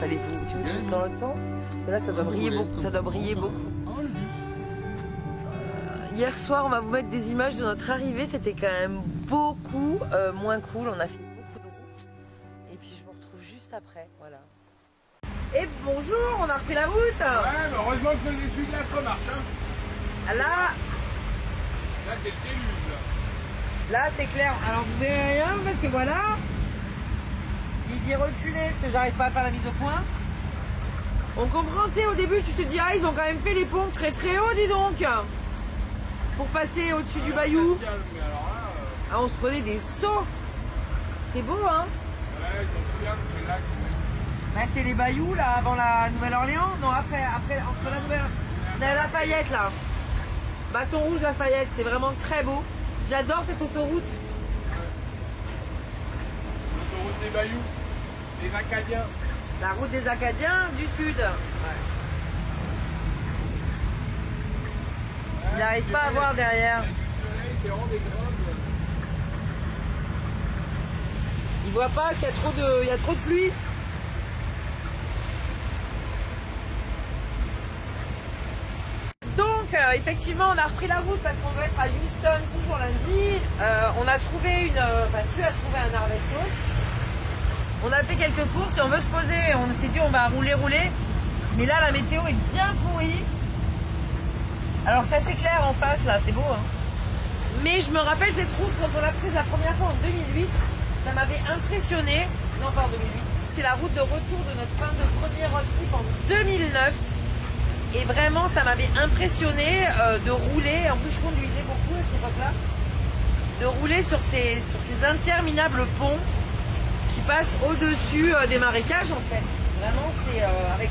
allez-vous? Tu veux que je tourne dans l'autre sens? Parce que là, ça doit briller beaucoup. Ça doit briller beaucoup. Hier soir, on va vous mettre des images de notre arrivée. C'était quand même beaucoup moins cool. On a fait beaucoup de route. Et puis, je vous retrouve juste après. Voilà. Et bonjour, on a repris la route. Ouais, mais heureusement que les essuie-glaces remarchent. Hein. Là, c'est le déluge. Là, c'est clair. Alors, vous verrez rien parce que voilà. Il dit reculer parce que j'arrive pas à faire la mise au point. On comprend, tu sais, au début, tu te dis, ah, ils ont quand même fait les ponts très très hauts, dis donc. Pour passer au-dessus du bayou. Ah, on se prenait des sauts. C'est beau, hein? Ouais, je me souviens que c'est là que bah, c'est les bayous, là, avant la Nouvelle-Orléans. Non, après, entre la Nouvelle... On a Lafayette, là. Bâton rouge Lafayette, c'est vraiment très beau. J'adore cette autoroute. L'autoroute des bayous, des Acadiens. La route des Acadiens du Sud. Ouais. Il n'arrive pas à voir derrière. C'est vraiment des graves. Il voit pas qu'il y a trop de pluie. Donc effectivement on a repris la route parce qu'on doit être à Houston toujours lundi. On a trouvé tu as trouvé un Harvestos. On a fait quelques courses et on veut se poser. On s'est dit on va rouler. Mais là la météo est bien pourrie. Alors ça c'est clair en face là, c'est beau hein. Mais je me rappelle cette route quand on l'a prise la première fois en 2008. Ça m'avait impressionné. Non pas en 2008. C'est la route de retour de notre fin de premier road trip en 2009. Et vraiment ça m'avait impressionné de rouler. En plus je conduisais beaucoup à cette époque là. De rouler sur ces interminables ponts qui passent au-dessus des marécages en fait. Vraiment c'est avec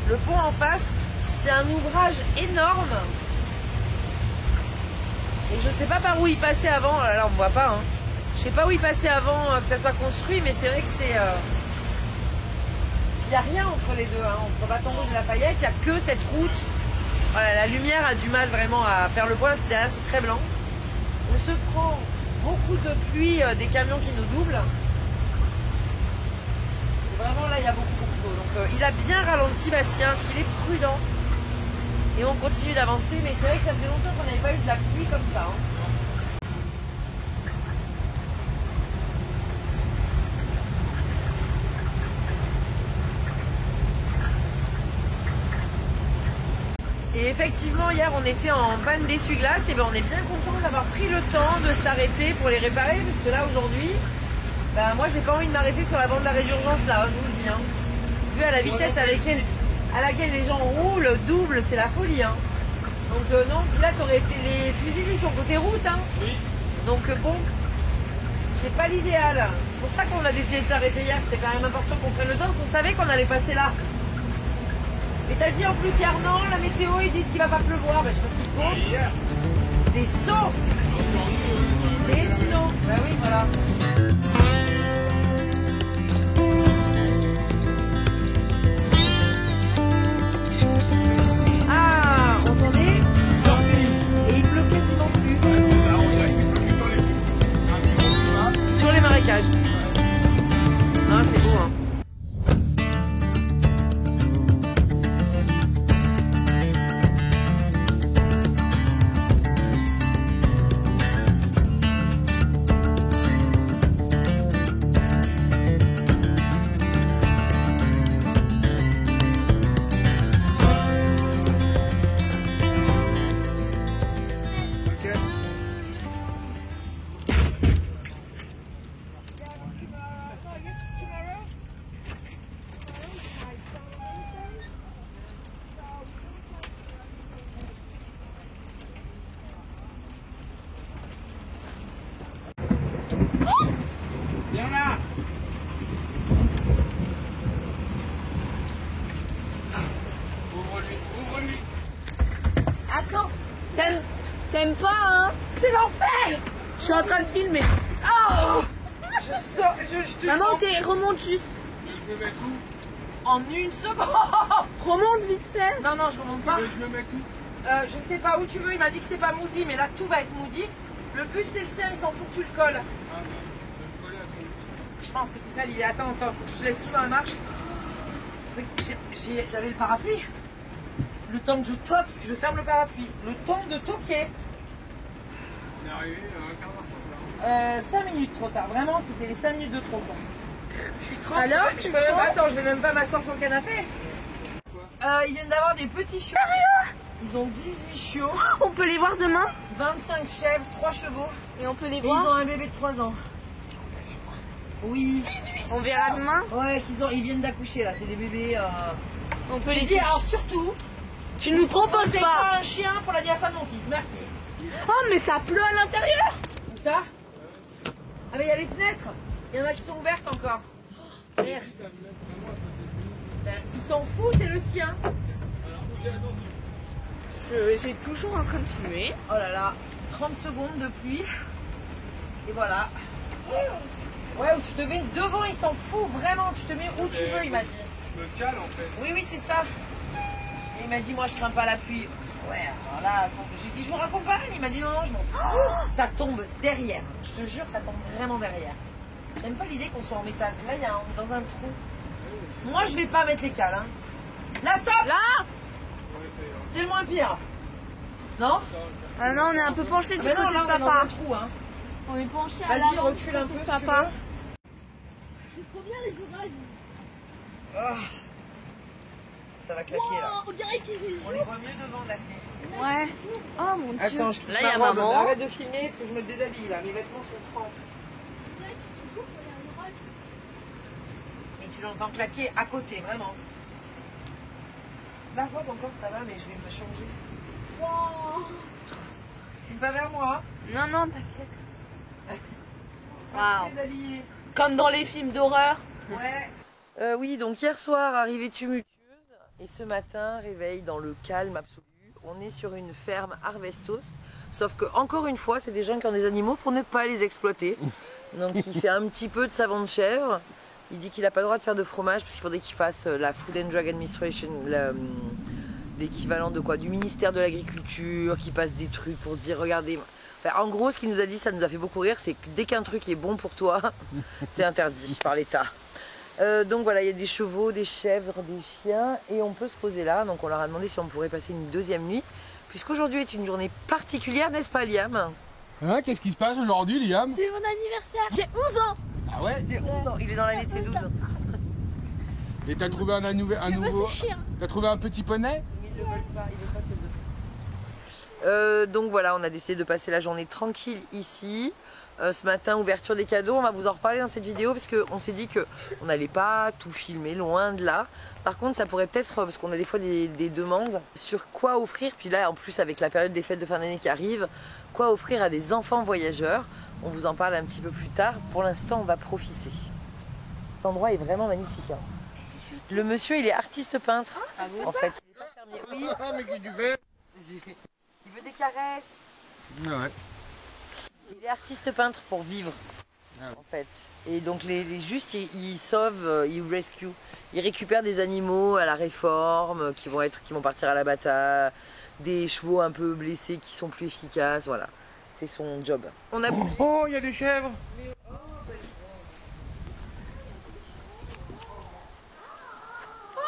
le pont en face. C'est un ouvrage énorme. Et je sais pas par où il passait avant, là on ne voit pas. Hein. Je sais pas où il passait avant que ça soit construit, mais c'est vrai que c'est... Il n'y a rien entre les deux, hein. Entre Bâton Rouge et Lafayette, il n'y a que cette route. Voilà, la lumière a du mal vraiment à faire le point, parce que derrière c'est très blanc. On se prend beaucoup de pluie, des camions qui nous doublent. Et vraiment là il y a beaucoup d'eau. Donc il a bien ralenti Bastien, parce qu'il est prudent. Et on continue d'avancer, mais c'est vrai que ça faisait longtemps qu'on n'avait pas eu de la pluie comme ça. Hein. Et effectivement, hier, on était en panne d'essuie-glace, et ben, on est bien content d'avoir pris le temps de s'arrêter pour les réparer, parce que là, aujourd'hui, ben, moi, j'ai pas envie de m'arrêter sur la bande d'arrêt d'urgence, là, je vous le dis. Hein. Vu à la vitesse à laquelle les gens roulent, double, c'est la folie. Hein. Donc non, là t'aurais été les fusils sont côté route. Hein. Oui. Donc bon, c'est pas l'idéal. C'est pour ça qu'on a décidé de s'arrêter hier, c'était quand même important qu'on prenne le temps, parce qu'on savait qu'on allait passer là. Et t'as dit en plus hier non, la météo ils disent qu'il va pas pleuvoir, ben, je sais pas ce qu'il faut. Hier. Des sauts. Des sauts. Bah oui voilà. Non, c'est beau, hein. Viens là. Ouvre-lui. Attends, t'aimes pas, hein? C'est l'enfer! Je suis en train de filmer. Oh! Je te Maman, remonte juste. Je me mets où? En une seconde. Remonte vite fait. Non, je remonte pas. Je me mets où? Je sais pas où tu veux, il m'a dit que c'est pas Moody, mais là tout va être Moody. Le bus c'est le sien, il s'en fout que tu le colles. Ah non, je vais me coller à son. Je pense que c'est ça l'idée. Attends, faut que je te laisse tout dans la marche. Oui, j'avais le parapluie. Le temps que je toque, je ferme le parapluie. Le temps de toquer. On est arrivé un quart d'heure trop tard. 5 minutes trop tard. Vraiment, c'était les 5 minutes de trop. Je suis trop. Alors, je peux même pas, attends, je vais même pas m'asseoir sur le canapé. Ils viennent d'avoir des petits chiots. Ils ont 18 chiots. On peut les voir demain 25 chèvres, 3 chevaux. et on peut les Et voir. ils ont un bébé de 3 ans. Oui. On verra demain. Ouais, ils viennent d'accoucher là, c'est des bébés. On peut J'ai les dit, toucher. alors surtout, Tu nous proposes c'est pas. pas un chien pour l'anniversaire de mon fils, merci. Oh mais ça pleut à l'intérieur. Où ça? Ah mais il y a les fenêtres. Il y en a qui sont ouvertes encore. Merde. Ben, il s'en fout, c'est le sien. Je suis toujours en train de filmer. Oh là là, 30 secondes de pluie. Et voilà. Ouais, où tu te mets devant, il s'en fout vraiment. Tu te mets où tu veux, il m'a dit. Je me cale en fait. Oui, oui, c'est ça. Et il m'a dit, moi je crains pas la pluie. Ouais, alors là, j'ai dit, je vous raccompagne. Il m'a dit, non, non, je m'en fous. Ça tombe derrière. Je te jure, ça tombe vraiment derrière. J'aime pas l'idée qu'on soit en métal. Là, on est dans un trou. Moi, je vais pas mettre les cales. Hein. Là, stop. Là. C'est le moins pire. Non? Ah non, on est un peu penché du Mais côté non, là, de on est dans papa. un trou. Hein. On est penché à Vas-y, l'avant recule un peu si tu papa. veux. Trop bien les orages. Ah. Ça va claquer là. Oh, on dirait qu'il fait On les voit mieux devant de la fenêtre. Ouais. Oh mon dieu. Attends, je quitte Là il y a ma robe. maman. Arrête de filmer parce que je me déshabille là. Mes vêtements sont trempés. toujours qu'il y a un orage. Et tu l'entends claquer à côté, vraiment. La robe encore ça va, mais je vais me changer. Wow. Filme pas vers moi. Non, non, t'inquiète. Je Waouh. vais me déshabiller. Comme dans les films d'horreur. Ouais. Oui, donc hier soir, arrivée tumultueuse. Et ce matin, réveil dans le calme absolu. On est sur une ferme Harvestos. Sauf que, encore une fois, c'est des gens qui ont des animaux pour ne pas les exploiter. Donc il fait un petit peu de savon de chèvre. Il dit qu'il n'a pas le droit de faire de fromage parce qu'il faudrait qu'il fasse la Food and Drug Administration, l'équivalent de quoi? Du ministère de l'Agriculture, qui passe des trucs pour dire regardez. Enfin, en gros, ce qu'il nous a dit, ça nous a fait beaucoup rire, c'est que dès qu'un truc est bon pour toi, c'est interdit par l'État. Donc voilà, il y a des chevaux, des chèvres, des chiens et on peut se poser là. Donc on leur a demandé si on pourrait passer une deuxième nuit, puisqu'aujourd'hui est une journée particulière, n'est-ce pas Liam? Hein, qu'est-ce qui se passe aujourd'hui, Liam? C'est mon anniversaire. J'ai 11 ans. Ah ouais? Non, il est dans l'année de ses 12 ans. Et t'as trouvé un nouveau... Je veux ce chien. T'as trouvé un petit poney? Ils ne veulent pas, ils veulent pas se le donner. Donc voilà, on a décidé de passer la journée tranquille ici. Ce matin, ouverture des cadeaux, on va vous en reparler dans cette vidéo parce qu'on s'est dit qu'on n'allait pas tout filmer, loin de là. Par contre, ça pourrait peut-être, parce qu'on a des fois des demandes sur quoi offrir, puis là en plus avec la période des fêtes de fin d'année qui arrive, quoi offrir à des enfants voyageurs. On vous en parle un petit peu plus tard. Pour l'instant, on va profiter. Cet endroit est vraiment magnifique. Hein. Le monsieur, il est artiste peintre. En fait, il est pas fermier. Oui, Ah, mais qui tu fais? il veut des caresses. Ouais. Il est artiste peintre pour vivre, Ah oui. en fait. Et donc juste, il sauve, il rescue. Il récupère des animaux à la réforme, qui vont partir à la bataille, des chevaux un peu blessés qui sont plus efficaces, voilà. C'est son job. On a Oh, il y a des chèvres! Oh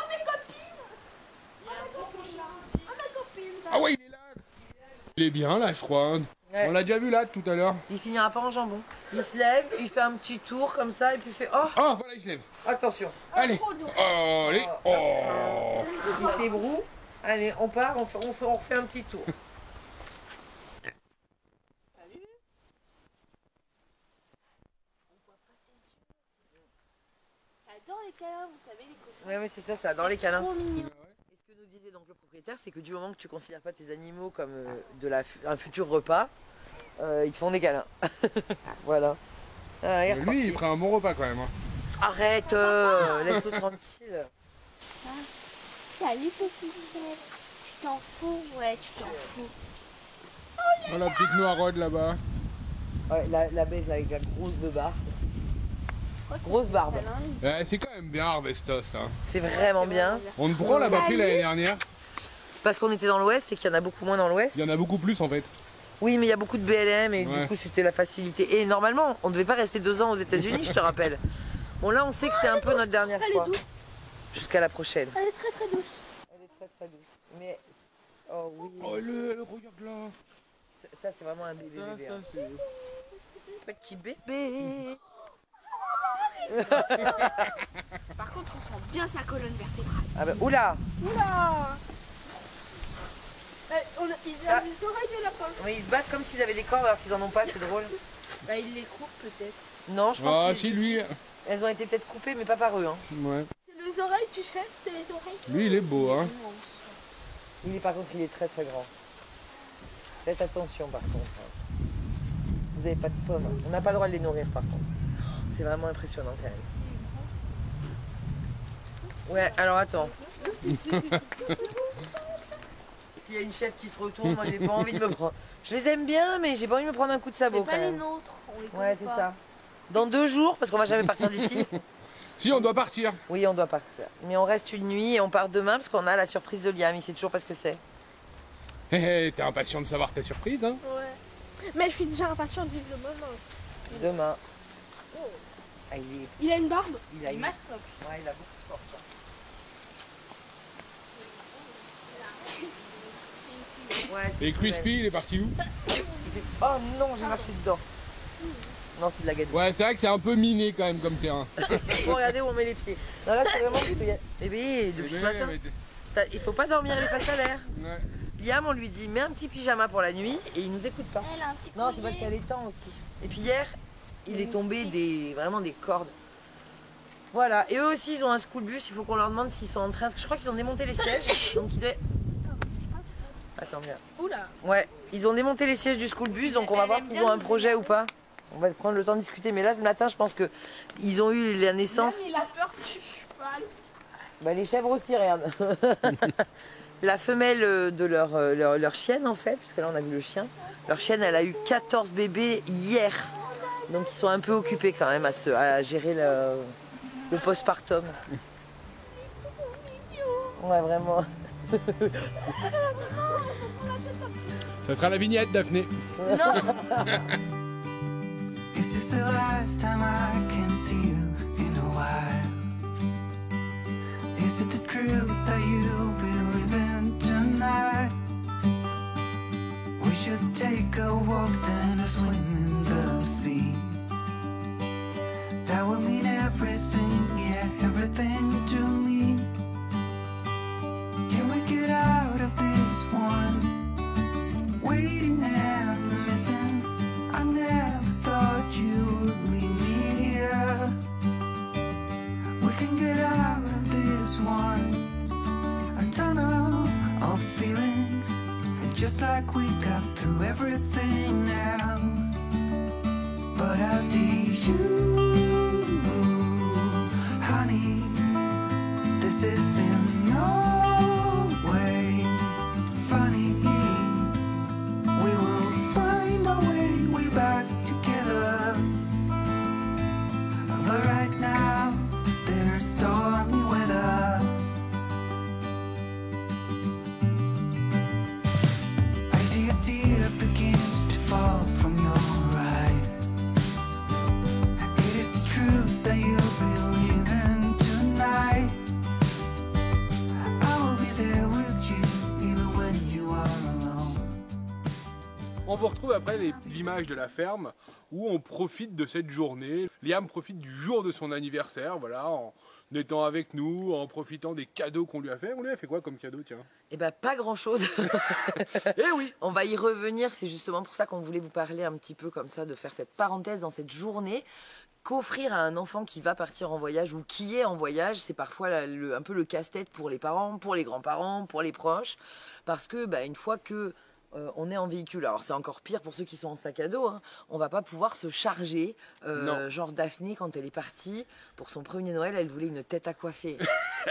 mes copines. Oh ma copine. Ah ouais, il est là! Il est bien là, je crois. Hein. Ouais. On l'a déjà vu là tout à l'heure. Il finira pas en jambon. Il se lève, il fait un petit tour comme ça et puis il fait oh, Oh, voilà, il se lève. attention. Allez! Oh, allez! Oh! Il fait brou. Allez, on part, on refait un petit tour. J'adore les câlins, vous savez les copines. Ouais, mais c'est ça, ça, dans les câlins. Trop mignon. Et ce que nous disait donc le propriétaire, c'est que du moment que tu considères pas tes animaux comme un futur repas, ils te font des câlins. Voilà. Ah, il est Lui, il reparti. ferait un bon repas quand même. Hein. Arrête, laisse-le tranquille. Salut copine. Tu t'en fous? Ouais, tu t'en fous. Oh, la petite noiraude là-bas. Ouais, la beige là, avec la grosse beubare. Grosse barbe. C'est quand même bien Harvestos. Hein. C'est vraiment bien. Pourquoi on l'a pas pris l'année dernière? Parce qu'on était dans l'ouest et qu'il y en a beaucoup moins dans l'ouest. Il y en a beaucoup plus en fait. Oui, mais il y a beaucoup de BLM et Ouais. du coup c'était la facilité. Et normalement, on ne devait pas rester 2 ans aux États-Unis, je te rappelle. Bon là, on sait que c'est un peu notre dernière Elle est fois. douce. Jusqu'à la prochaine. Elle est très très douce. Elle est très très douce. Mais, oh oui. Oh, le regarde là. Ça, c'est vraiment un bébé. Ça, bébé, ça, hein. c'est... Petit bébé. Par contre, on sent bien sa colonne vertébrale. Ah bah, oula. Oula. Ils Ça- ont des oreilles de lapin. Mais ils se battent comme s'ils avaient des cordes alors qu'ils en ont pas, c'est drôle. Bah, ils les coupent peut-être. Non, je pense Ah, que si, lui. elles ont été peut-être coupées, mais pas par eux. Hein. Ouais. C'est les oreilles, tu sais. C'est les oreilles. Lui, il est beau, hein. Il est par contre, il est très très grand. Faites attention par contre. Hein. Vous n'avez pas de pommes. Hein. On n'a pas le droit de les nourrir par contre. C'est vraiment impressionnant quand même. Ouais, alors attends. S'il y a une chef qui se retourne, moi j'ai pas envie de me prendre. Je les aime bien, mais j'ai pas envie de me prendre un coup de sabot C'est quand pas les même. nôtres. On les Ouais, connaît c'est pas. ça. Dans 2 jours, parce qu'on va jamais partir d'ici. Si, on doit partir. Oui, on doit partir. Mais on reste une nuit et on part demain parce qu'on a la surprise de Liam. Il sait toujours pas ce que c'est. Hé, hé, t'es impatient de savoir ta surprise, hein. Ouais. Mais je suis déjà impatient de vivre le moment. Demain. Oh. Ah, Il a une barbe. il a une- mastoc. Ouais, il a beaucoup de force. Hein. Ouais, c'est Et Crispy, il est parti où? Oh non, j'ai marché dedans. Non, c'est de la gadoue. Ouais, c'est vrai que c'est un peu miné quand même comme terrain. Faut regarder où on met les pieds. Non, là, c'est vraiment... Bébé, depuis ce matin, il faut pas dormir les faces à l'air. Ouais. Liam, on lui dit, mets un petit pyjama pour la nuit et il nous écoute pas. Elle a un petit Non, c'est parce qu'elle est temps aussi. Et puis hier, il est tombé vraiment des cordes. Voilà, et eux aussi, ils ont un school bus. Il faut qu'on leur demande s'ils sont en train. Parce que je crois qu'ils ont démonté les sièges. Donc ils doivent... Attends, viens. Oula. Ouais, ils ont démonté les sièges du school bus, donc on va voir s'ils ont un projet ou pas. On va prendre le temps de discuter. Mais là, ce matin, je pense que ils ont eu la naissance. Même il a peur du cheval. Bah, les chèvres aussi, regarde. La femelle de leur chienne, en fait, puisque là, on a vu le chien. Leur chienne, elle a eu 14 bébés hier. Donc, ils sont un peu occupés quand même à gérer le postpartum. Ouais, vraiment. Ça sera la vignette, Daphné. Non. Is this the last time I can see you in a while? Is it the truth that you'll be living tonight? We should take a walk then a swim in the sea. That will mean everything, yeah, everything to me. Can we get out of this one? Waiting and missing. I never thought you would leave me here. We can get out of this one. A tunnel of feelings, just like we got through everything else. But I see you, honey. This is in no way funny. We will find our way back together. But right now, there's stormy weather. I see a tear begins to fall from your eyes. It is the truth that you believe in tonight. I will be there with you, even when you are alone. On vous retrouve après les images de la ferme où on profite de cette journée. Liam profite du jour de son anniversaire, voilà, en étant avec nous, en profitant des cadeaux qu'on lui a fait. On lui a fait quoi comme cadeau, tiens? Eh ben, pas grand-chose. Eh oui! On va y revenir, c'est justement pour ça qu'on voulait vous parler un petit peu comme ça, de faire cette parenthèse dans cette journée. Qu'offrir à un enfant qui va partir en voyage ou qui est en voyage, c'est parfois un peu le casse-tête pour les parents, pour les grands-parents, pour les proches. Parce que une fois que on est en véhicule, alors c'est encore pire pour ceux qui sont en sac à dos, hein, on va pas pouvoir se charger. Genre Daphné, quand elle est partie, pour son premier Noël, elle voulait une tête à coiffer.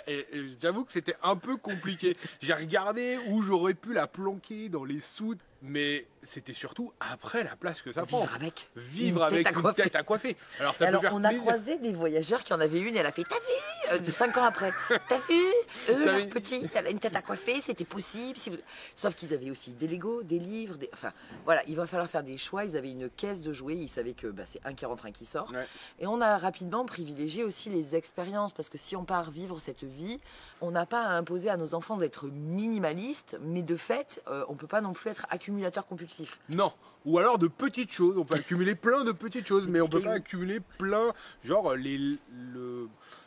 Et j'avoue que c'était un peu compliqué. J'ai regardé où j'aurais pu la planquer dans les soutes, mais c'était surtout après la place que ça prend. Vivre avec. Vivre Une avec tête à une coiffer. tête à coiffer. Alors ça Alors peut faire on a plaisir. croisé des voyageurs qui en avaient une et elle a fait « T'as vu 5 ans après, t'as vu eux, Ça leur avait- petite, elle a une tête à coiffer, c'était possible. Si vous... » Sauf qu'ils avaient aussi des Legos, des livres, enfin voilà, il va falloir faire des choix. Ils avaient une caisse de jouets, ils savaient que c'est un qui rentre, un qui sort. Ouais. Et on a rapidement privilégié aussi les expériences parce que si on part vivre cette cette vie. On n'a pas à imposer à nos enfants d'être minimalistes, mais de fait, on ne peut pas non plus être accumulateur compulsif. Non, ou alors de petites choses. On peut accumuler plein de petites choses, mais on peut pas accumuler plein, genre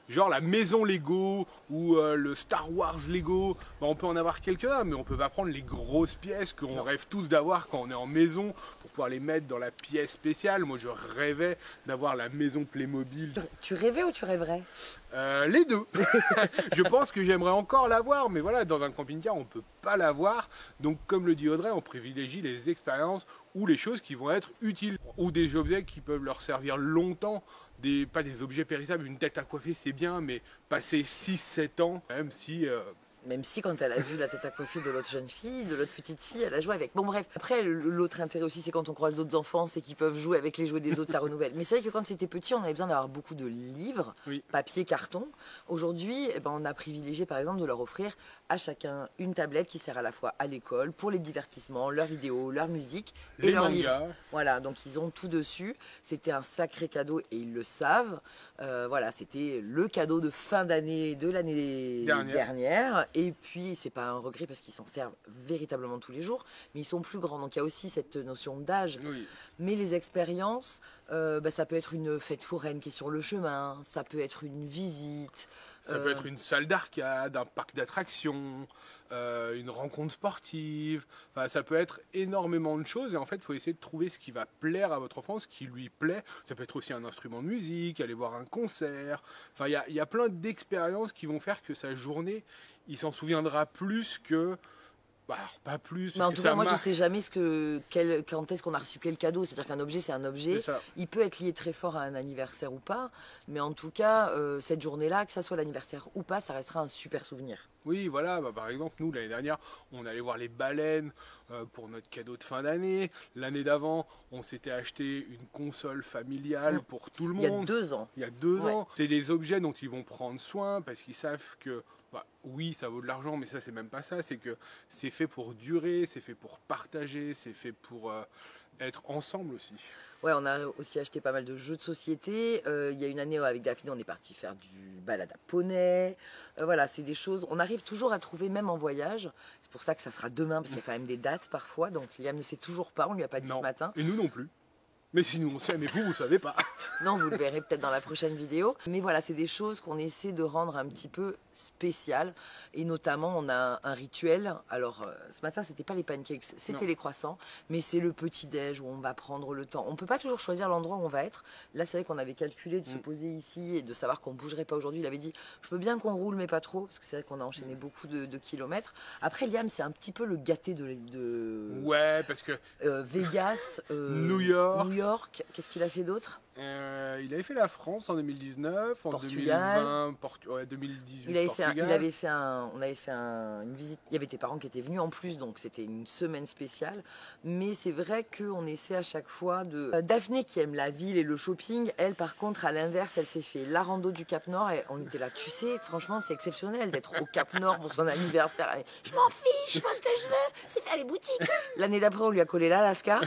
genre la maison Lego ou le Star Wars Lego. Ben, on peut en avoir quelques-uns, mais on peut pas prendre les grosses pièces qu'on rêve tous d'avoir quand on est en maison pour pouvoir les mettre dans la pièce spéciale. Moi, je rêvais d'avoir la maison Playmobil. Tu rêvais ou tu rêverais? Les deux. Je pense que j'aimerais encore l'avoir, mais voilà, dans un camping-car, on peut pas l'avoir. Donc, comme le dit Audrey, on privilégie les expériences ou les choses qui vont être utiles ou des objets qui peuvent leur servir longtemps. Pas des objets périssables, une tête à coiffer c'est bien, mais passer 6-7 ans, Même si quand elle a vu la tête à coiffer de l'autre jeune fille, de l'autre petite fille, elle a joué avec. Bon bref, après l'autre intérêt aussi c'est quand on croise d'autres enfants, c'est qu'ils peuvent jouer avec les jouets des autres, ça renouvelle. Mais c'est vrai que quand c'était petit, on avait besoin d'avoir beaucoup de livres, oui. Papier, carton. Aujourd'hui, on a privilégié par exemple de leur offrir à chacun une tablette qui sert à la fois à l'école, pour les divertissements, leurs vidéos, leur musique et leurs livres. Voilà, donc ils ont tout dessus. C'était un sacré cadeau et ils le savent. Voilà, c'était le cadeau de fin d'année de l'année dernière. Et puis, c'est pas un regret parce qu'ils s'en servent véritablement tous les jours, mais ils sont plus grands. Donc, il y a aussi cette notion d'âge. Oui. Mais les expériences, ça peut être une fête foraine qui est sur le chemin, ça peut être une visite. Ça peut être une salle d'arcade, un parc d'attractions, une rencontre sportive. Enfin, ça peut être énormément de choses. Et en fait, il faut essayer de trouver ce qui va plaire à votre enfant, ce qui lui plaît. Ça peut être aussi un instrument de musique, aller voir un concert. Enfin, il y a plein d'expériences qui vont faire que sa journée, il s'en souviendra plus que... alors pas plus. Mais en tout cas, moi, je sais jamais quand est-ce qu'on a reçu quel cadeau. C'est-à-dire qu'un objet, c'est un objet. Il peut être lié très fort à un anniversaire ou pas. Mais en tout cas, cette journée-là, que ça soit l'anniversaire ou pas, ça restera un super souvenir. Oui, voilà. Par exemple, nous, l'année dernière, on allait voir les baleines pour notre cadeau de fin d'année. L'année d'avant, on s'était acheté une console familiale pour tout le monde. Il y a 2 ans. Il y a 2 ans. C'est des objets dont ils vont prendre soin parce qu'ils savent que... oui, ça vaut de l'argent, mais ça, c'est même pas ça. C'est que c'est fait pour durer, c'est fait pour partager, c'est fait pour être ensemble aussi. Ouais, on a aussi acheté pas mal de jeux de société. Il y a une année avec Daphné, on est parti faire du balade à poney. Voilà, c'est des choses. On arrive toujours à trouver, même en voyage. C'est pour ça que ça sera demain, parce qu'il y a quand même des dates parfois. Donc Liam ne sait toujours pas, on lui a pas dit ce matin. Et nous non plus. Mais si nous on sait, mais vous savez pas. Non, vous le verrez peut-être dans la prochaine vidéo. Mais voilà, c'est des choses qu'on essaie de rendre un petit peu spéciales. Et notamment, on a un rituel. Alors, ce matin, c'était pas les pancakes, c'était les croissants. Mais c'est le petit-déj où on va prendre le temps. On peut pas toujours choisir l'endroit où on va être. Là, c'est vrai qu'on avait calculé de se poser ici et de savoir qu'on bougerait pas aujourd'hui. Il avait dit, je veux bien qu'on roule, mais pas trop. Parce que c'est vrai qu'on a enchaîné beaucoup de kilomètres. Après, Liam, c'est un petit peu le gâté de... Ouais, parce que... Vegas, New York. Qu'est-ce qu'il a fait d'autre? Il avait fait la France en 2019, en Portugal. 2020, 2018. On avait fait une visite. Il y avait tes parents qui étaient venus en plus, donc c'était une semaine spéciale. Mais c'est vrai qu'on essaie à chaque fois de. Daphné qui aime la ville et le shopping, elle par contre à l'inverse, elle s'est fait la rando du Cap Nord et on était là. Tu sais, franchement, c'est exceptionnel d'être au Cap Nord pour son anniversaire. Je m'en fiche, moi ce que je veux, c'est faire les boutiques. L'année d'après, on lui a collé l'Alaska.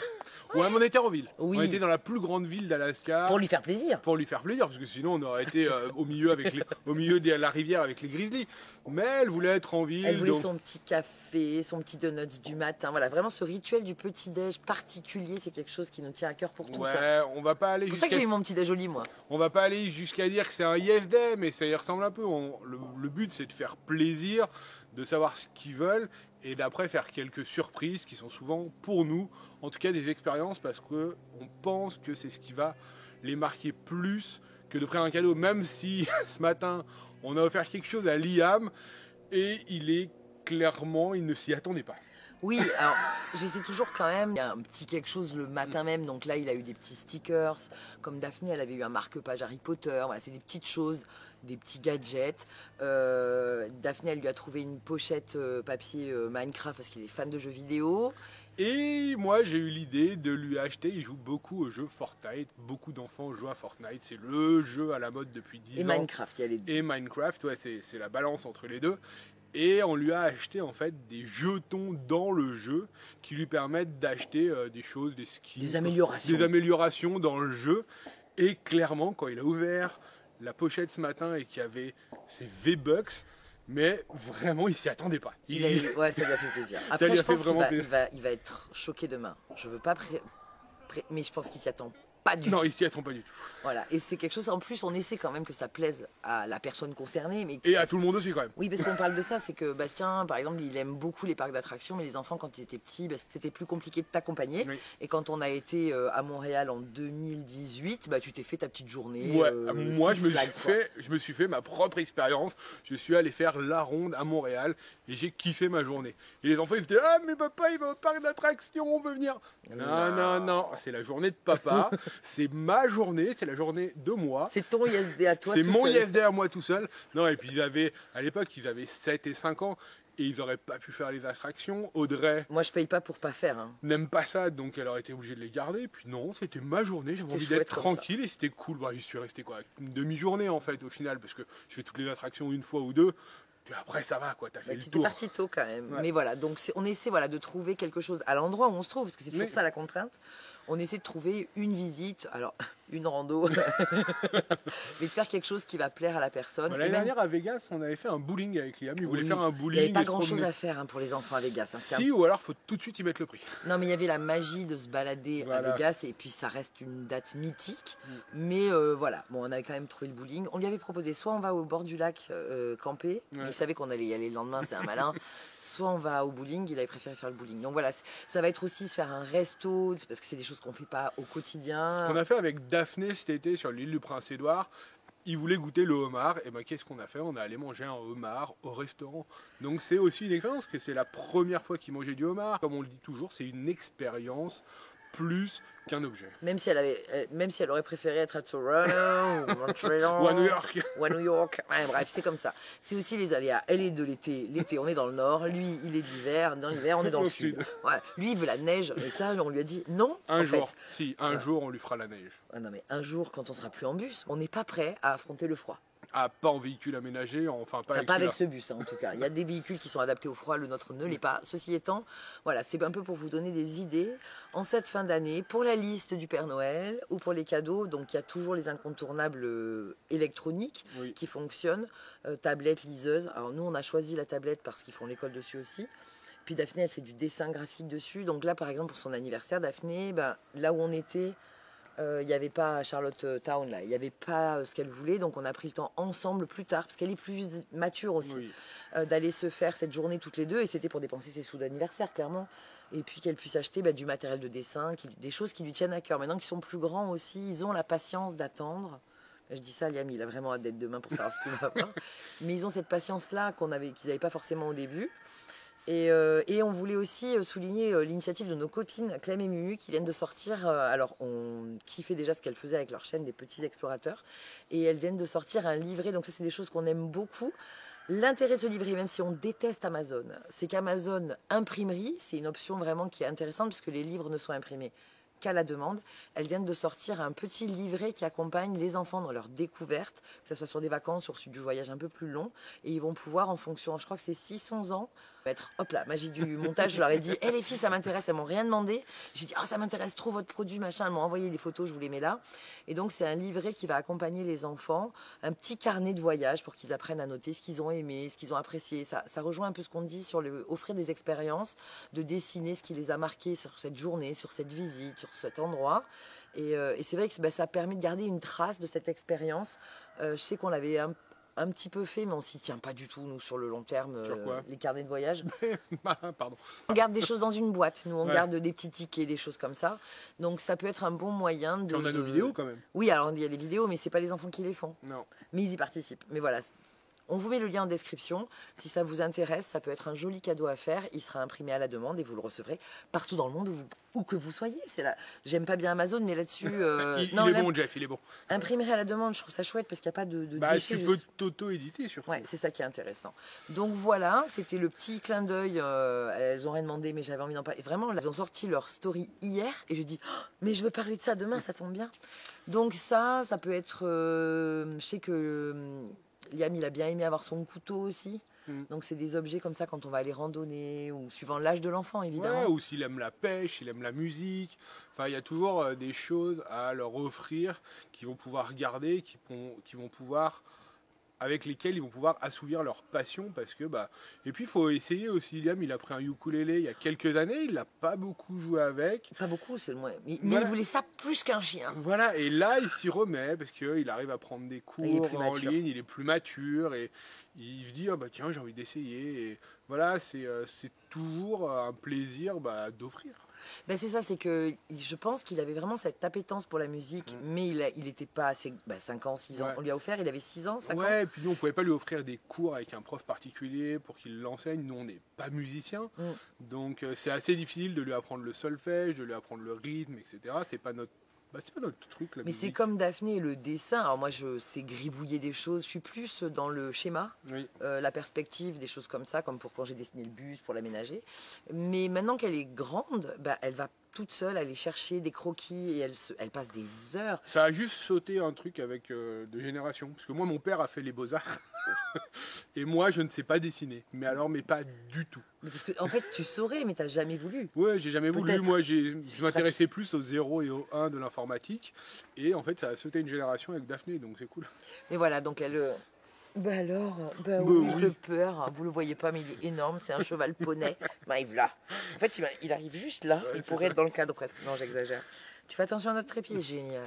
Ouais, mais on était en ville. Oui. On était dans la plus grande ville d'Alaska. Pour lui faire plaisir. Pour lui faire plaisir, parce que sinon on aurait été au milieu de la rivière avec les grizzlies. Mais elle voulait être en ville. Elle voulait son petit café, son petit donuts du matin. Voilà, vraiment ce rituel du petit-déj particulier, c'est quelque chose qui nous tient à cœur pour tous. Ouais, on va pas aller jusqu'à... C'est pour ça que j'ai eu mon petit-déj au lit, moi. On va pas aller jusqu'à dire que c'est un yes day, mais ça y ressemble un peu. Le but, c'est de faire plaisir, de savoir ce qu'ils veulent et d'après faire quelques surprises qui sont souvent pour nous, en tout cas des expériences, parce que on pense que c'est ce qui va les marquer plus que d'offrir un cadeau, même si ce matin on a offert quelque chose à Liam et il ne s'y attendait pas. Oui, alors j'essaie toujours quand même, il y a un petit quelque chose le matin même, donc là il a eu des petits stickers, comme Daphné elle avait eu un marque-page Harry Potter, voilà, c'est des petites choses, des petits gadgets. Daphné elle lui a trouvé une pochette papier Minecraft parce qu'il est fan de jeux vidéo. Et moi j'ai eu l'idée de lui acheter, il joue beaucoup au jeu Fortnite, beaucoup d'enfants jouent à Fortnite, c'est le jeu à la mode depuis 10 ans. Et Minecraft, il y a les deux. Et Minecraft, ouais, c'est la balance entre les deux. Et on lui a acheté en fait des jetons dans le jeu qui lui permettent d'acheter des choses, des skins, des améliorations. Des améliorations dans le jeu. Et clairement, quand il a ouvert la pochette ce matin et qui avait ses V-Bucks, mais vraiment il s'y attendait pas. Ouais, ça lui a fait plaisir. lui Après, a je fait pense qu'il vraiment il va être choqué demain. Je veux pas mais je pense qu'il s'y attend pas du Non, tout. il s'y attend pas du tout. Voilà, et c'est quelque chose, en plus, on essaie quand même que ça plaise à la personne concernée. Mais Et à tout le monde aussi quand même. oui, parce qu'on parle de ça, c'est que Bastien, par exemple, il aime beaucoup les parcs d'attractions, mais les enfants, quand ils étaient petits, c'était plus compliqué de t'accompagner. Oui. Et quand on a été à Montréal en 2018, tu t'es fait ta petite journée. Ouais, moi Six Flags, quoi. je me suis fait ma propre expérience. Je suis allé faire la ronde à Montréal et j'ai kiffé ma journée. Et les enfants ils étaient ah mais papa il va au parc d'attractions, on veut venir. Non, c'est la journée de papa, c'est ma journée, c'est la journée de moi. C'est ton ISD à toi. C'est tout mon seul. ISD à moi tout seul. Non, et puis à l'époque, ils avaient 7 et 5 ans et ils n'auraient pas pu faire les attractions. Audrey Moi, je paye pas pour pas faire. Hein. n'aime pas ça, donc elle aurait été obligée de les garder. Et puis non, c'était ma journée, j'avais C'était envie chouette d'être comme ça. tranquille et c'était cool. Bah, j'y suis resté quoi, une demi-journée en fait au final, parce que je fais toutes les attractions une fois ou deux. Puis après, ça va quoi, t'as fait le Tu t'es tour. parti tôt quand même. Ouais. Mais voilà, donc on essaie de trouver quelque chose à l'endroit où on se trouve, parce que c'est toujours Oui. ça la contrainte. On essaie de trouver une visite, alors une rando, mais de faire quelque chose qui va plaire à la personne. Bah, Et l'année même, dernière à Vegas, on avait fait un bowling avec Liam. Il voulait oui, faire un il n'y bowling. avait pas et se grand chose promener. à faire hein, pour les enfants à Vegas. Hein. Si, ou alors faut tout de suite y mettre le prix. Non, mais il y avait la magie de se balader à Voilà. Vegas, et puis ça reste une date mythique. Mais voilà, bon, on avait quand même trouvé le bowling. On lui avait proposé soit on va au bord du lac camper, Ouais. il savait qu'on allait y aller le lendemain, c'est un malin. Soit on va au bowling, il avait préféré faire le bowling. Donc voilà, ça va être aussi se faire un resto, parce que c'est des choses qu'on fait pas au quotidien. Ce qu'on a fait avec Daphné cet été sur l'île du Prince-Édouard, il voulait goûter le homard, et ben qu'est-ce qu'on a fait? On est allé manger un homard au restaurant. Donc c'est aussi une expérience, que c'est la première fois qu'il mangeait du homard. Comme on le dit toujours, c'est une expérience plus qu'un objet. Même si elle aurait préféré être à Toronto, ou Montréal, Ou à New York. ou à New York. Ouais, bref, c'est comme ça. C'est aussi les aléas. Elle est de l'été. L'été, on est dans le nord. Lui, il est de l'hiver. Dans l'hiver, on est dans le Au sud. sud. Voilà. Lui, il veut la neige. Et ça, on lui a dit non. Un en jour, fait. si, un jour on lui fera la neige. Ah non, mais un jour, quand on sera plus en bus, on n'est pas prêt à affronter le froid. Ah, pas en véhicule aménagé, enfin pas Enfin, avec pas avec celui-là. ce bus, hein, en tout cas. Il y a des véhicules qui sont adaptés au froid, le nôtre ne l'est pas. Ceci étant, voilà, c'est un peu pour vous donner des idées. En cette fin d'année, pour la liste du Père Noël ou pour les cadeaux, donc il y a toujours les incontournables électroniques Oui. qui fonctionnent, tablette, liseuse. Alors nous, on a choisi la tablette parce qu'ils font l'école dessus aussi. Puis Daphné, elle fait du dessin graphique dessus. Donc là, par exemple, pour son anniversaire, Daphné, là où on était, il n'y avait pas Charlottetown, là. Il n'y avait pas ce qu'elle voulait. Donc on a pris le temps ensemble plus tard, parce qu'elle est plus mature aussi, Oui. d'aller se faire cette journée toutes les deux. Et c'était pour dépenser ses sous d'anniversaire, clairement. Et puis qu'elle puisse acheter du matériel de dessin, des choses qui lui tiennent à cœur. Maintenant qu'ils sont plus grands aussi, ils ont la patience d'attendre. Je dis ça, Liam, il a vraiment hâte d'être demain pour savoir ce qu'il va avoir. Mais ils ont cette patience-là qu'ils n'avaient pas forcément au début. Et on voulait aussi souligner l'initiative de nos copines Clem et Mumu qui viennent de sortir, alors on kiffait déjà ce qu'elles faisaient avec leur chaîne des petits explorateurs, et elles viennent de sortir un livret, donc ça c'est des choses qu'on aime beaucoup. L'intérêt de ce livret, même si on déteste Amazon, c'est qu'Amazon imprimerie, c'est une option vraiment qui est intéressante parce que les livres ne sont imprimés qu'à la demande. Elles viennent de sortir un petit livret qui accompagne les enfants dans leur découverte, que ce soit sur des vacances, sur du voyage un peu plus long, et ils vont pouvoir, en fonction, je crois que c'est 6-11 ans, être, hop là, magie du montage, je leur ai dit, les filles, ça m'intéresse, elles m'ont rien demandé. J'ai dit, ça m'intéresse trop votre produit, machin, elles m'ont envoyé des photos, je vous les mets là. Et donc, c'est un livret qui va accompagner les enfants, un petit carnet de voyage pour qu'ils apprennent à noter ce qu'ils ont aimé, ce qu'ils ont apprécié. Ça rejoint un peu ce qu'on dit sur offrir des expériences, de dessiner ce qui les a marqués sur cette journée, sur cette visite, sur cet endroit. Et c'est vrai que ça permet de garder une trace de cette expérience. Je sais qu'on l'avait un petit peu fait, mais on s'y tient pas du tout, nous, sur le long terme, Sur quoi les carnets de voyage. Pardon. On garde des choses dans une boîte, nous, on Ouais. garde des petits tickets, des choses comme ça. Donc ça peut être un bon moyen de... Puis on a nos vidéos quand même. Oui, alors il y a les vidéos, mais c'est pas les enfants qui les font. Non. Mais ils y participent. Mais voilà, on vous met le lien en description. Si ça vous intéresse, ça peut être un joli cadeau à faire. Il sera imprimé à la demande et vous le recevrez partout dans le monde où que vous soyez. C'est là. J'aime pas bien Amazon, mais là-dessus... Il non, est bon, Jeff, il est bon. imprimer à la demande, je trouve ça chouette parce qu'il n'y a pas de déchets. Tu peux t'auto-éditer surtout. Ouais, c'est ça qui est intéressant. Donc voilà, c'était le petit clin d'œil. Elles ont rien demandé, mais j'avais envie d'en parler. Vraiment, elles ont sorti leur story hier et je dis, mais je veux parler de ça demain, ça tombe bien. Donc ça peut être, je sais que Liam, il a bien aimé avoir son couteau aussi. Mm. Donc c'est des objets comme ça quand on va aller randonner ou suivant l'âge de l'enfant évidemment. Ouais, ou s'il aime la pêche, il aime la musique. Enfin, il y a toujours des choses à leur offrir qu'ils vont pouvoir garder, qui vont pouvoir, avec lesquelles ils vont pouvoir assouvir leur passion. Parce que, et puis il faut essayer aussi. Liam, il a pris un ukulélé il y a quelques années, il n'a pas beaucoup joué avec. Pas beaucoup, c'est le moins. Mais Voilà. il voulait ça plus qu'un chien. Voilà, et là il s'y remet parce qu'il arrive à prendre des cours Il est plus en mature. ligne, il est plus mature et il se dit ah tiens, j'ai envie d'essayer. Et voilà, c'est toujours un plaisir d'offrir. Ben c'est ça, c'est que je pense qu'il avait vraiment cette appétence pour la musique, mais il était pas assez. 5 ans, 6 ans. Ouais. On lui a offert, il avait 6 ans, 5 ans. Ouais, et puis nous on pouvait pas lui offrir des cours avec un prof particulier pour qu'il l'enseigne. Nous on n'est pas musicien, donc c'est assez difficile de lui apprendre le solfège, de lui apprendre le rythme, etc. C'est pas notre truc. La Mais c'est musique. comme Daphné, le dessin. Alors moi, je sais gribouiller des choses. Je suis plus dans le schéma, Oui. la perspective, des choses comme ça, comme pour quand j'ai dessiné le bus, pour l'aménager. Mais maintenant qu'elle est grande, elle va toute seule aller chercher des croquis et elle passe des heures. Ça a juste sauté un truc avec de génération. Parce que moi, mon père a fait les beaux-arts. Et moi, je ne sais pas dessiner. Mais pas du tout. Parce que, en fait, tu saurais, mais t'as jamais voulu. Ouais, j'ai jamais voulu. Peut-être. Moi, je m'intéressais plus au 0 et au 1 de l'informatique. Et en fait, ça a sauté une génération avec Daphné, donc c'est cool. Mais voilà, donc elle. Alors, oui, oui. le peur, vous le voyez pas, mais il est énorme, c'est un cheval poney. Il arrive là. En fait, il arrive juste là. Ouais, Il c'est pourrait ça. être dans le cadre presque. Non, j'exagère. Tu fais attention à notre trépied, génial.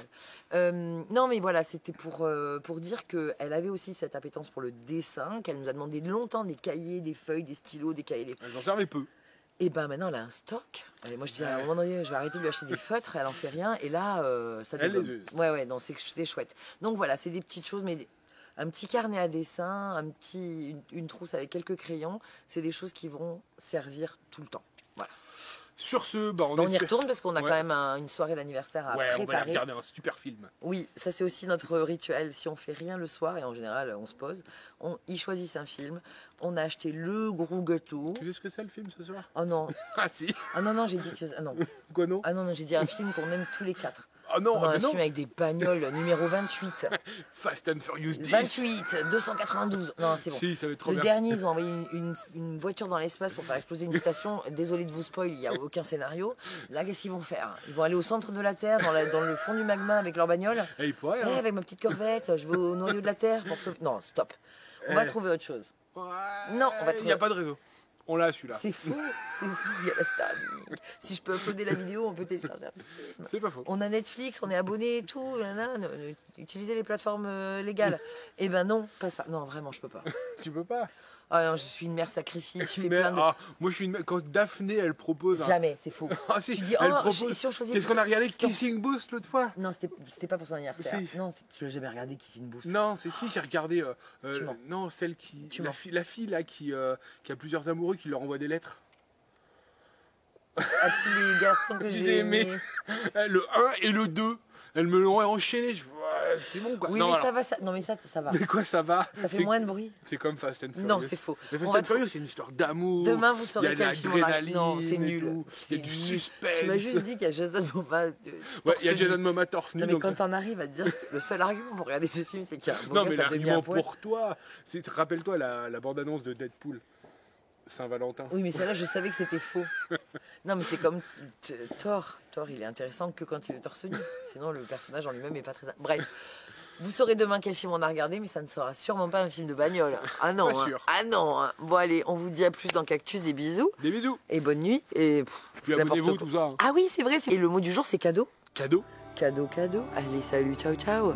Non, mais voilà, c'était pour dire qu'elle avait aussi cette appétence pour le dessin, qu'elle nous a demandé longtemps des cahiers, des feuilles, des stylos, des cahiers. Elles en servaient peu. Et maintenant, elle a un stock. Et moi, je dis à un moment donné, je vais arrêter de lui acheter des feutres, elle en fait rien. Et là, ça Elle dégomme. les use. Ouais, non, c'est chouette. Donc voilà, c'est des petites choses, mais un petit carnet à dessin, une trousse avec quelques crayons, c'est des choses qui vont servir tout le temps. Voilà. Sur ce, On y espère- retourne parce qu'on a Ouais. quand même une soirée d'anniversaire à Ouais, on va aller préparer. regarder un super film. Oui, ça c'est aussi notre rituel. Si on fait rien le soir, et en général on se pose, ils choisissent un film. On a acheté le gros gâteau. Tu sais ce que c'est le film ce soir? Oh non, Ah si. j'ai dit que ah non, Quoi non? ah non, j'ai dit un film qu'on aime tous les quatre. Ah non, Un non. film avec des bagnoles, numéro 28. Fast and Furious 10. 28, 292. Non, c'est bon. Si, ça va être trop Le bien. dernier, ils ont envoyé une voiture dans l'espace pour faire exploser une station. Désolé de vous spoil, il n'y a aucun scénario. Là, qu'est-ce qu'ils vont faire? Ils vont aller au centre de la Terre, dans le fond du magma avec leur bagnole. Eh, il pourrait, Eh, hein. avec ma petite corvette, je vais au noyau de la Terre pour sauver. Non, stop. On va trouver autre chose. Ouais, Non, on va il trouver- n'y a pas de réseau. On l'a celui-là. C'est fou, il y a la Starlink. Si je peux uploader la vidéo, on peut télécharger. C'est pas faux. On a Netflix, on est abonné et tout. Utilisez les plateformes légales. Eh ben non, pas ça. Non, vraiment, je peux pas. Tu peux pas. Ah non, je suis une mère sacrifice. Je fais Mais, plein de. moi, je suis une... Quand Daphné, elle propose. Jamais, c'est faux. Ah si, Tu dis, elle oh, propose. si on choisit. Qu'est-ce qu'on a regardé Question. Kissing Booth l'autre fois? Non, c'était pas pour son anniversaire. Si. Non, tu l'as jamais regardé Kissing Booth. Non, c'est si, j'ai regardé. Tu mens. Non, celle qui. Tu La mens. fille là qui a plusieurs amoureux qui leur envoie des lettres. À tous les garçons que J'ai j'ai aimé. aimés. Le 1 et le 2. Elles me l'ont enchaîné. C'est bon quoi. Oui, non, mais alors, ça va. Non, mais ça va. Mais quoi, ça va? Ça fait C'est- moins de bruit. C'est comme Fast and Furious. Non, c'est faux. Mais On Fast va and Furious, c'est une histoire d'amour. Demain, vous Il y saurez a de quel film on a. l'adrénaline. Non, c'est et nul. tout. Il y a du nul. suspense. Tu m'as juste dit qu'il y a Jason Momoa. Ouais, il y a Jason Momoa torse nu. Non, mais donc- quand t'en arrives à te dire que le seul argument pour regarder ce film, c'est qu'il y a un beau Non, gosse mais à demi à l'argument poil. pour toi, c'est rappelle-toi la bande-annonce de Deadpool, Saint-Valentin. Oui, mais celle-là, je savais que c'était faux. Non, mais c'est comme Thor. Thor, il est intéressant que quand il est torse nu. Sinon, le personnage en lui-même est pas très. Bref. Vous saurez demain quel film on a regardé, mais ça ne sera sûrement pas un film de bagnole. Ah non. Pas hein. sûr. Ah non. hein. Bon, allez, on vous dit à plus dans Cactus. Des bisous. Des bisous. Et bonne nuit. Et Puis n'importe abonnez-vous, quoi. tout ça. hein. Ah oui, c'est vrai. Et le mot du jour, c'est cadeau. Cadeau. Cadeau, cadeau. Allez, salut, ciao, ciao.